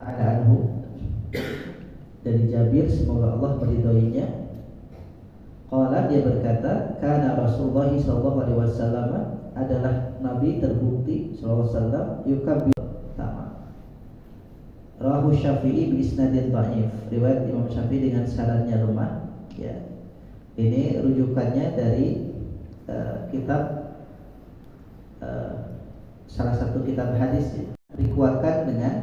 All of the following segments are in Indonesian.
anhu dari Jabir, semoga Allah meridhoinya, qala, dia berkata, kana Rasulullah sallallahu alaihi wasallam, adalah Nabi terbukti sallallahu alaihi wasallam, yukabbir pertama. Rawahu Syafi'i bi isnadin dhaif, riwayat Imam Syafi'i dengan sanadnya lemah, ya. Ini rujukannya dari kitab salah satu kitab hadis, ya. Dikuatkan dengan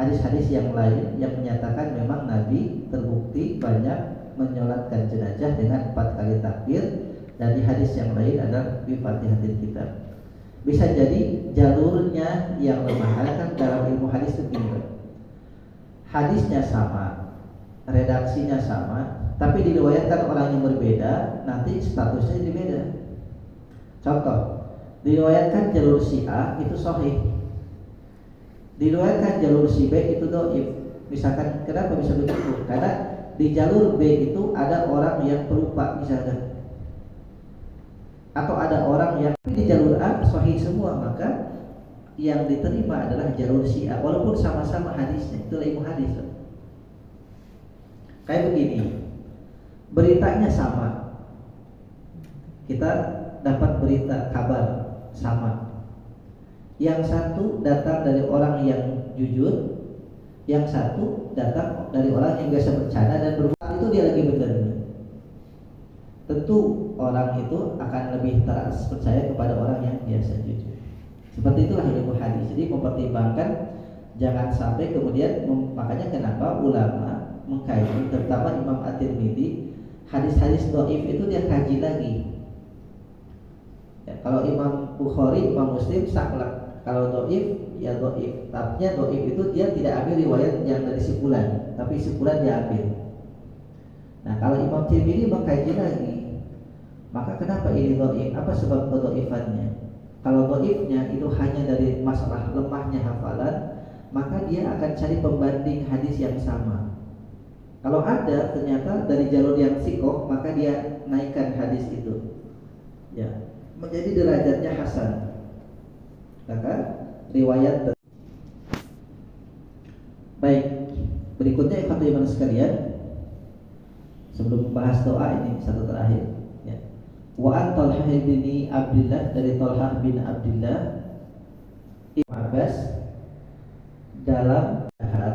hadis-hadis yang lain yang menyatakan memang Nabi terbukti banyak menyolatkan jenazah dengan 4 kali takbir, dan di hadis yang lain adalah bi Fatihatil Kitab. Bisa jadi jalurnya yang lemah, kan dalam ilmu hadis itu gini, hadisnya sama, redaksinya sama, tapi diriwayatkan orang yang berbeda, nanti statusnya jadi beda. Contoh, diriwayatkan jalur si A itu sahih, diriwayatkan jalur si B itu dhaif. Misalkan, kenapa bisa begitu? Karena di jalur B itu ada orang yang pelupa misalkan, atau ada orang yang di jalur A sahih semua, maka yang diterima adalah jalur si A walaupun sama-sama hadisnya. Itu ilmu hadis. Kayak begini, beritanya sama, kita dapat berita kabar sama, yang satu datang dari orang yang jujur, yang satu datang dari orang yang biasa bercanda dan berbuat itu dia lagi benar. Tentu orang itu akan lebih percaya kepada orang yang biasa jujur. Seperti itulah ilmu hadis. Jadi mempertimbangkan, jangan sampai kemudian makanya kenapa ulama mengkaji, terutama Imam At-Tirmidzi, hadis-hadis dhaif itu dia kaji lagi. Ya, kalau Imam Bukhari, Imam Muslim saklek. Kalau dhaif ya dhaif. Artinya dhaif itu dia tidak ambil riwayat yang dari si fulan, tapi si fulan dia ambil. Nah, kalau Imam Tirmidzi mengkaji lagi, maka kenapa ini dhaif? Apa sebab kedhaifannya? Kalau dhaifnya itu hanya dari masalah lemahnya hafalan, maka dia akan cari pembanding hadis yang sama. Kalau ada ternyata dari jalur yang sikoh, maka dia naikkan hadis itu, ya, menjadi derajatnya hasan. Maka riwayat. Baik, berikutnya ikhwati iman sekalian, sebelum membahas doa ini satu terakhir, ya. Wa an Talhah bin Abdullah, dari Talhah bin Abdullah Ibn Abbas, dalam zahar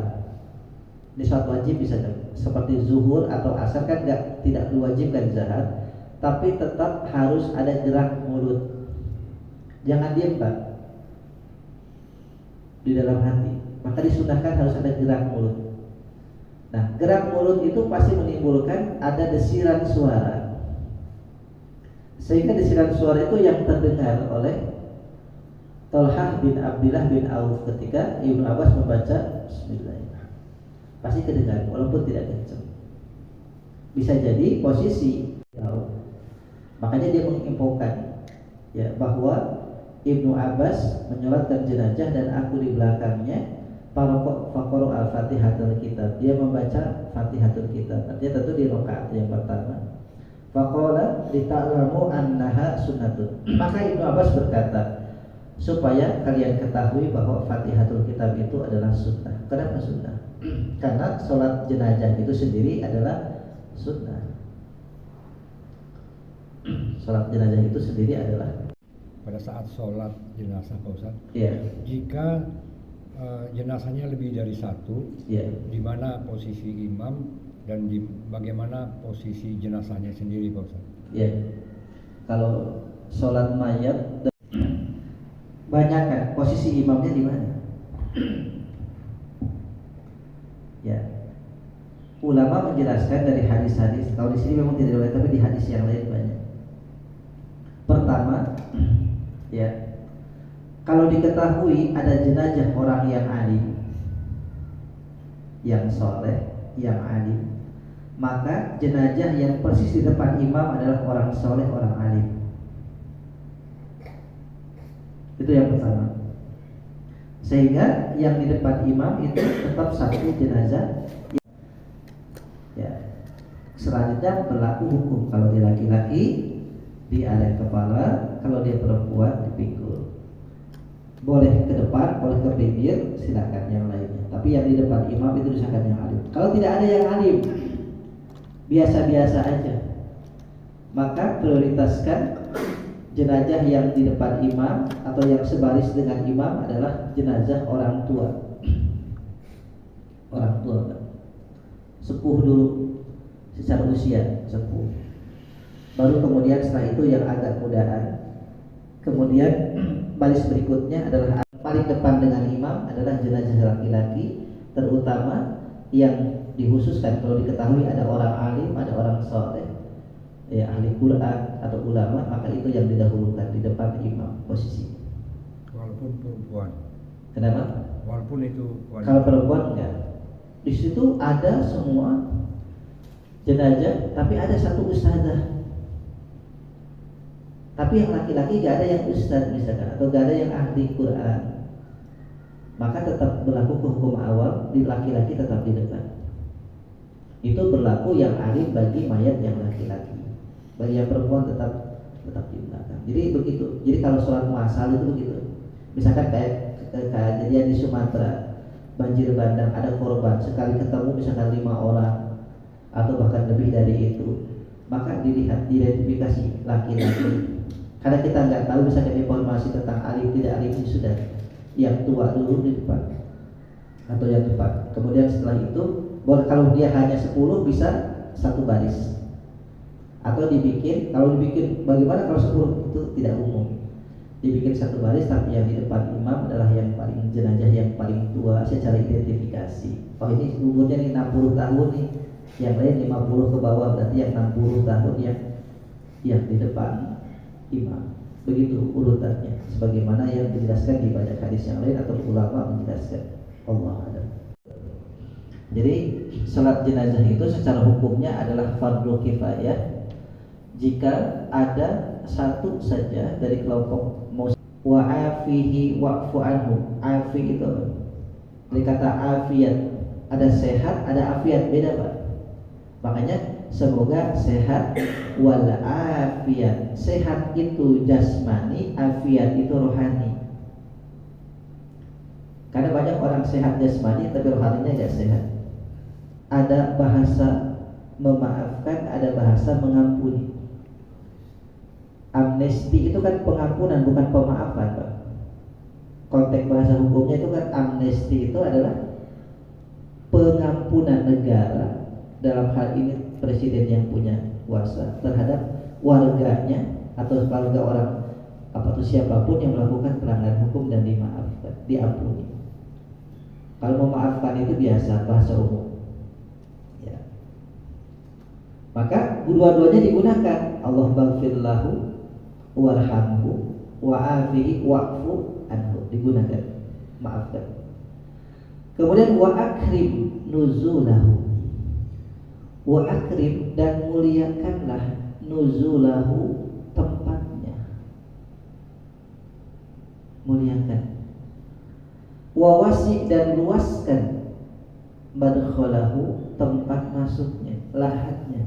di saat wajib, bisa seperti zuhur atau asar kan tidak diwajibkan zahar, tapi tetap harus ada gerak mulut. Jangan diam Pak di dalam hati, maka disunahkan harus ada gerak mulut. Nah, gerak mulut itu pasti menimbulkan ada desiran suara, sehingga desiran suara itu yang terdengar oleh Talhah bin Abdullah bin Auf ketika Ibnu Abbas membaca Bismillah. Pasti kedengar walaupun tidak kencang. Bisa jadi posisi jauh. Makanya dia menginfokan, ya, bahwa Ibnu Abbas menyolatkan jenazah dan aku di belakangnya. Faqara al-Fatihatul Kitab, dia membaca Fatihatul Kitab. Artinya tentu di rakaat yang pertama. Faqala lita'lamu annaha sunnatun. Maka Ibnu Abbas berkata, supaya kalian ketahui bahwa Fatihatul Kitab itu adalah sunnah. Kenapa sunnah? Karena sholat jenazah itu sendiri adalah sunnah. Sholat jenazah itu sendiri adalah, pada saat sholat jenazah Pak Ustaz, ya, jika jenazahnya lebih dari satu, ya, di mana posisi imam dan bagaimana posisi jenazahnya sendiri Pak Ustaz? ya. Kalau sholat mayat banyak kan posisi imamnya di mana? Ya, ulama menjelaskan dari hadis-hadis. Kalau di sini memang tidak riwayat, tapi di hadis yang lain banyak. Pertama, ya, kalau diketahui ada jenazah orang yang alim, yang soleh, yang alim, maka jenazah yang persis di depan imam adalah orang soleh, orang alim. Itu yang pertama. Sehingga yang di depan imam itu tetap satu jenazah. Ya. Selanjutnya berlaku hukum. Kalau dia laki-laki di area kepala, kalau dia perempuan di pinggul. Boleh ke depan, boleh ke pinggir, silakan yang lainnya. Tapi yang di depan imam itu disangka yang alim. Kalau tidak ada yang alim, biasa-biasa aja, maka prioritaskan jenazah yang di depan imam atau yang sebaris dengan imam adalah jenazah orang tua. Orang tua kan? Sepuh dulu secara usia, sepuh. Baru kemudian setelah itu yang agak mudaan. Kemudian baris berikutnya adalah paling depan dengan imam adalah jenazah laki-laki, terutama yang dikhususkan kalau diketahui ada orang alim, ada orang soleh, ya ahli Quran atau ulama, maka itu yang didahulukan di depan imam posisi. Walaupun perempuan. Kenapa? Walaupun itu wanita. Kalau perempuan enggak. Di situ ada semua jenazah, tapi ada satu ustazah. Tapi yang laki-laki gak ada yang ustaz misalkan, atau gak ada yang ahli Quran, maka tetap berlaku hukum awal, di laki-laki tetap di depan. Itu berlaku yang alim bagi mayat yang laki-laki. Bagi yang perempuan tetap di belakang. Jadi begitu. Jadi kalau sholat muasal itu begitu. Misalkan kayak kejadian di Sumatera, banjir bandang, ada korban, sekali ketemu misalkan 5 orang atau bahkan lebih dari itu, maka dilihat, diidentifikasi laki-laki. Karena kita nggak tahu misalkan informasi tentang alim tidak alim, sudah yang tua dulu di depan atau yang depan. Kemudian setelah itu, kalau dia hanya 10 bisa satu baris. Atau dibikin, kalau dibikin bagaimana kalau 10 itu tidak umum. Dibikin satu baris, tapi yang di depan imam adalah yang paling jenazah yang paling tua secara identifikasi. Oh ini umurnya nih 60 tahun nih, yang lain 50 ke bawah, berarti yang 60 tahun yang di depan imam. Begitu urutannya, sebagaimana yang dijelaskan di banyak hadis yang lain atau ulama menjelaskan. Allah a'lam. Jadi salat jenazah itu secara hukumnya adalah fardu kifayah jika ada satu saja dari kelompok muslim. Wa afihi wa'fu anhu. Afi itu dari kata afiat, ada sehat, ada afiat, beda Pak. Makanya semoga sehat wal afiat. Sehat itu jasmani, afiat itu rohani. Karena banyak orang sehat jasmani tapi rohaninya tidak sehat. Ada bahasa memaafkan, ada bahasa mengampuni. Amnesti itu kan pengampunan, bukan pemaafan Pak. Konteks bahasa hukumnya itu kan amnesti itu adalah pengampunan negara, dalam hal ini presiden yang punya kuasa, terhadap warganya atau keluarga orang atau siapapun yang melakukan pelanggaran hukum dan dimaafkan, diampuni. Kalau memaafkan itu biasa bahasa umum. Ya. Maka dua-duanya digunakan. Allah baghfirlahu warhamhu wa'afihi wa'fu anhu, digunakan, maafkan. Kemudian wa akrim nuzulahu. Wa akrim, dan muliakanlah nuzulahu, tempatnya. Muliakan. Wa wasi, dan luaskan madkhalahu, tempat masuknya, lahannya.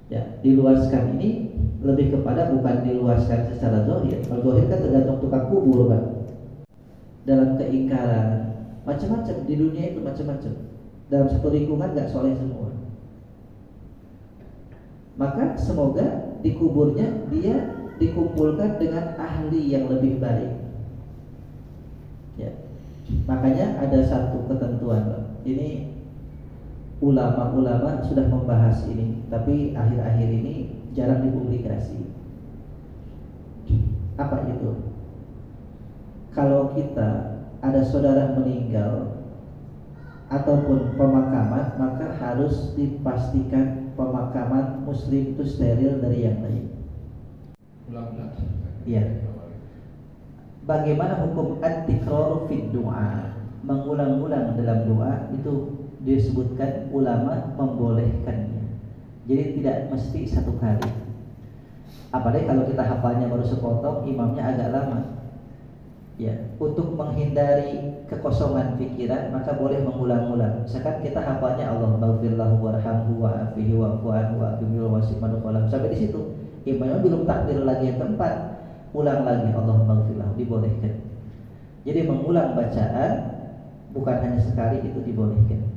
Ya, diluaskan ini lebih kepada bukan diluaskan secara zahir. Kalau zahir kan tergantung tukang kubur Pak. Dalam keingkaran, macam-macam di dunia itu macam-macam. Dalam satu lingkungan gak soleh semua. Maka semoga di kuburnya dia dikumpulkan dengan ahli yang lebih baik. Ya, makanya ada satu ketentuan Pak. Ini ulama-ulama sudah membahas ini, tapi akhir-akhir ini jarang dipublikasi. Apa itu? Kalau kita ada saudara meninggal ataupun pemakaman, maka harus dipastikan pemakaman muslim itu steril dari yang lain. Ulang-ulang. Iya. Bagaimana hukum at-tikraru fid du'a? Mengulang-ulang dalam doa itu disebutkan ulama membolehkannya. Jadi tidak mesti satu kali. Apalagi kalau kita hafalnya baru sepotong, imamnya agak lama. Ya, untuk menghindari kekosongan pikiran maka boleh mengulang-ulang. Misalkan kita hafalnya Allah baghfirlahu warhamhu wa'afihi wa'fu anhu wa'afihi wa'afihi sampai di situ. Imamnya belum takbir lagi yang keempat, ulang lagi Allah baghfirlahu, dibolehkan. Jadi mengulang bacaan bukan hanya sekali itu dibolehkan.